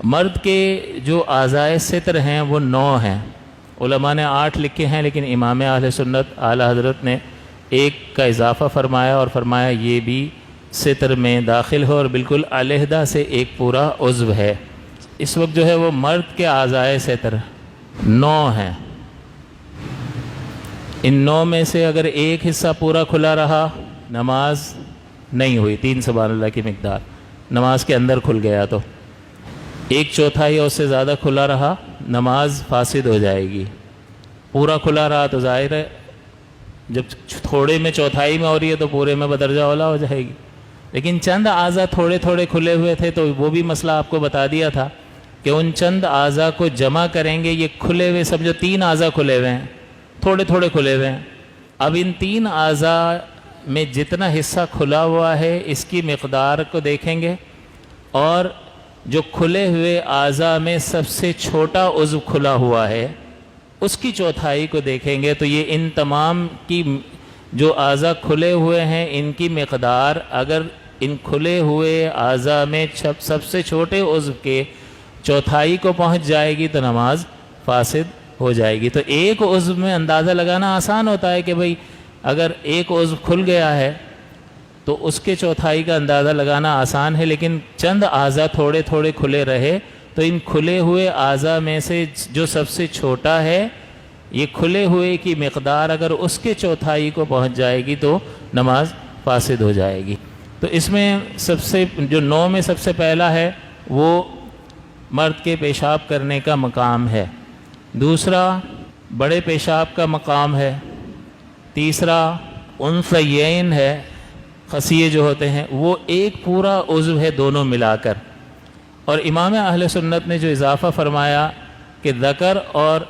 مرد کے جو اعضائے ستر ہیں وہ 9 ہیں. علماء نے 8 لکھے ہیں، لیکن امام اہل سنت اعلیٰ حضرت نے ایک کا اضافہ فرمایا اور فرمایا یہ بھی ستر میں داخل ہے اور بالکل علیحدہ سے ایک پورا عضو ہے. اس وقت جو ہے وہ مرد کے اعضائے ستر 9 ہیں. ان 9 میں سے اگر ایک حصہ پورا کھلا رہا نماز نہیں ہوئی. 3 سبحان اللہ کی مقدار نماز کے اندر کھل گیا تو 1/4 اور اس سے زیادہ کھلا رہا نماز فاسد ہو جائے گی. پورا کھلا رہا تو ظاہر ہے جب تھوڑے میں چوتھائی میں ہو رہی ہے تو پورے میں بدرجہ اولا ہو جائے گی. لیکن چند اعضاء تھوڑے تھوڑے کھلے ہوئے تھے تو وہ بھی مسئلہ آپ کو بتا دیا تھا کہ ان چند اعضاء کو جمع کریں گے. یہ کھلے ہوئے سمجھو 3 اعضاء کھلے ہوئے ہیں، تھوڑے تھوڑے کھلے ہوئے ہیں. اب ان 3 اعضاء میں جتنا حصہ کھلا ہوا ہے اس کی مقدار کو دیکھیں گے، اور جو کھلے ہوئے اعضاء میں سب سے چھوٹا عضو کھلا ہوا ہے اس کی چوتھائی کو دیکھیں گے. تو یہ ان تمام کی جو اعضاء کھلے ہوئے ہیں ان کی مقدار اگر ان کھلے ہوئے اعضاء میں سب سے چھوٹے عضو کے چوتھائی کو پہنچ جائے گی تو نماز فاسد ہو جائے گی. تو ایک عضو میں اندازہ لگانا آسان ہوتا ہے کہ بھئی اگر ایک عضو کھل گیا ہے تو اس کے چوتھائی کا اندازہ لگانا آسان ہے، لیکن چند اعضاء تھوڑے تھوڑے کھلے رہے تو ان کھلے ہوئے اعضاء میں سے جو سب سے چھوٹا ہے یہ کھلے ہوئے کی مقدار اگر اس کے چوتھائی کو پہنچ جائے گی تو نماز فاسد ہو جائے گی. تو اس میں سب سے جو 9 میں سب سے پہلا ہے وہ مرد کے پیشاب کرنے کا مقام ہے. دوسرا بڑے پیشاب کا مقام ہے. تیسرا انثیین ہے، خصیے جو ہوتے ہیں وہ ایک پورا عضو ہے دونوں ملا کر. اور امام اہل سنت نے جو اضافہ فرمایا کہ ذکر اور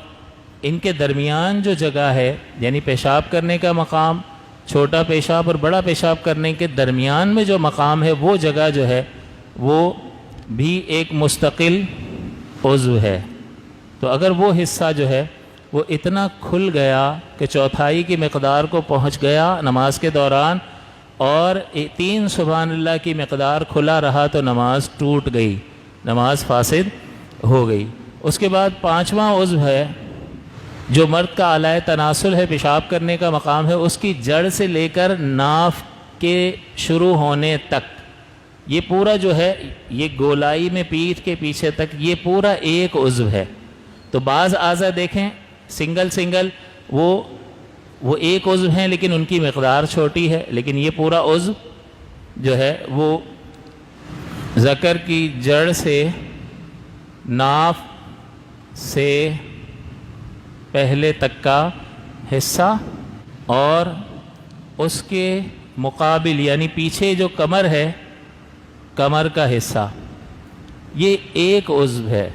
ان کے درمیان جو جگہ ہے یعنی پیشاب کرنے کا مقام، چھوٹا پیشاب اور بڑا پیشاب کرنے کے درمیان میں جو مقام ہے وہ جگہ جو ہے وہ بھی ایک مستقل عضو ہے. تو اگر وہ حصہ جو ہے وہ اتنا کھل گیا کہ چوتھائی کی مقدار کو پہنچ گیا نماز کے دوران اور 3 سبحان اللہ کی مقدار کھلا رہا تو نماز ٹوٹ گئی، نماز فاسد ہو گئی. اس کے بعد 5واں عضو ہے جو مرد کا اعلیٰ تناسل ہے، پیشاب کرنے کا مقام ہے. اس کی جڑ سے لے کر ناف کے شروع ہونے تک یہ پورا جو ہے یہ گولائی میں پیٹھ کے پیچھے تک یہ پورا ایک عضو ہے. تو بعض اعضاء دیکھیں سنگل وہ ایک عضو ہیں لیکن ان کی مقدار چھوٹی ہے، لیکن یہ پورا عضو جو ہے وہ ذکر کی جڑ سے ناف سے پہلے تک کا حصہ اور اس کے مقابل یعنی پیچھے جو کمر ہے کمر کا حصہ یہ ایک عضو ہے.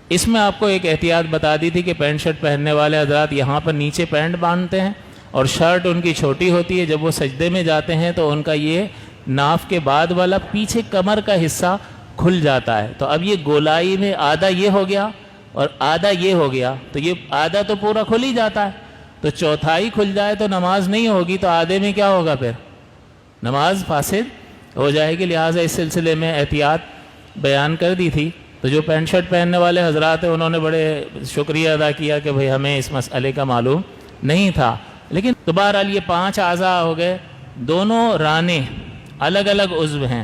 اس میں آپ کو ایک احتیاط بتا دی تھی کہ پینٹ شرٹ پہننے والے حضرات یہاں پر نیچے پینٹ باندھتے ہیں اور شرٹ ان کی چھوٹی ہوتی ہے. جب وہ سجدے میں جاتے ہیں تو ان کا یہ ناف کے بعد والا پیچھے کمر کا حصہ کھل جاتا ہے. تو اب یہ گولائی میں آدھا یہ ہو گیا اور آدھا یہ ہو گیا تو یہ آدھا تو پورا کھل ہی جاتا ہے. تو چوتھائی کھل جائے تو نماز نہیں ہوگی، تو آدھے میں کیا ہوگا؟ پھر نماز فاسد ہو جائے گی. لہٰذا اس سلسلے میں احتیاط بیان کر دی تھی. تو جو پینٹ شرٹ پہننے والے حضرات ہیں انہوں نے بڑے شکریہ ادا کیا کہ بھئی ہمیں اس مسئلے کا معلوم نہیں تھا. لیکن تو بہرحال یہ 5 اعضاء ہو گئے. دونوں رانے الگ الگ عضو ہیں.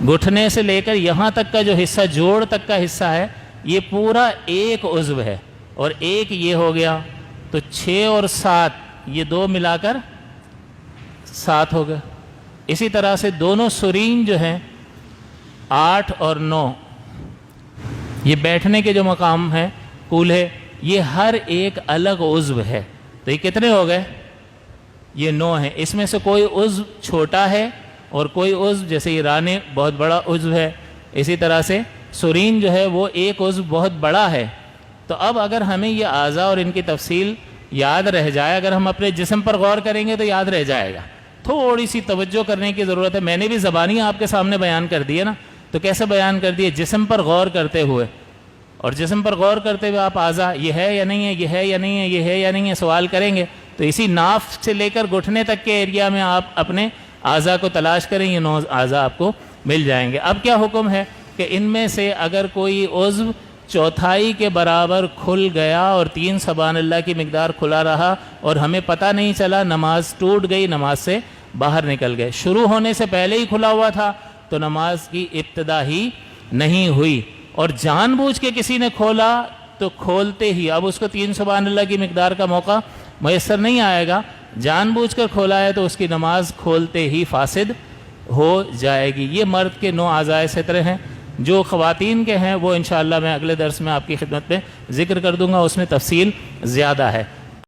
گھٹنے سے لے کر یہاں تک کا جو حصہ جوڑ تک کا حصہ ہے یہ پورا ایک عضو ہے اور ایک یہ ہو گیا. تو 6 اور 7 یہ 2 ملا کر 7 ہو گئے. اسی طرح سے دونوں سرین جو ہیں 8 اور 9 یہ بیٹھنے کے جو مقام ہیں کولہے یہ ہر ایک الگ عضو ہے. تو یہ کتنے ہو گئے؟ یہ 9 ہیں. اس میں سے کوئی عضو چھوٹا ہے اور کوئی عضو جیسے یہ رانے بہت بڑا عضو ہے. اسی طرح سے سرین جو ہے وہ ایک عضو بہت بڑا ہے. تو اب اگر ہمیں یہ اعضاء اور ان کی تفصیل یاد رہ جائے، اگر ہم اپنے جسم پر غور کریں گے تو یاد رہ جائے گا. تھوڑی سی توجہ کرنے کی ضرورت ہے. میں نے بھی زبانی آپ کے سامنے بیان کر دی ہے نا، تو کیسے بیان کر دیے؟ جسم پر غور کرتے ہوئے. اور جسم پر غور کرتے ہوئے آپ اعضاء یہ ہے یا نہیں ہے، یہ ہے یا نہیں ہے، یہ ہے یا نہیں ہے سوال کریں گے. تو اسی ناف سے لے کر گھٹنے تک کے ایریا میں آپ اپنے اعضاء کو تلاش کریں، یہ 9 اعضاء آپ کو مل جائیں گے۔ اب کیا حکم ہے کہ ان میں سے اگر کوئی عضو چوتھائی کے برابر کھل گیا اور 3 سبحان اللہ کی مقدار کھلا رہا اور ہمیں پتہ نہیں چلا، نماز ٹوٹ گئی، نماز سے باہر نکل گئے۔ شروع ہونے سے پہلے ہی کھلا ہوا تھا تو نماز کی ابتدا ہی نہیں ہوئی، اور جان بوجھ کے کسی نے کھولا تو کھولتے ہی اب اس کو 3 سبحان اللہ کی مقدار کا موقع میسر نہیں آئے گا، جان بوجھ کر کھولا ہے تو اس کی نماز کھولتے ہی فاسد ہو جائے گی۔ یہ مرد کے 9 اعضائے ستر ہیں۔ جو خواتین کے ہیں وہ انشاءاللہ میں اگلے درس میں آپ کی خدمت میں ذکر کر دوں گا، اس میں تفصیل زیادہ ہے۔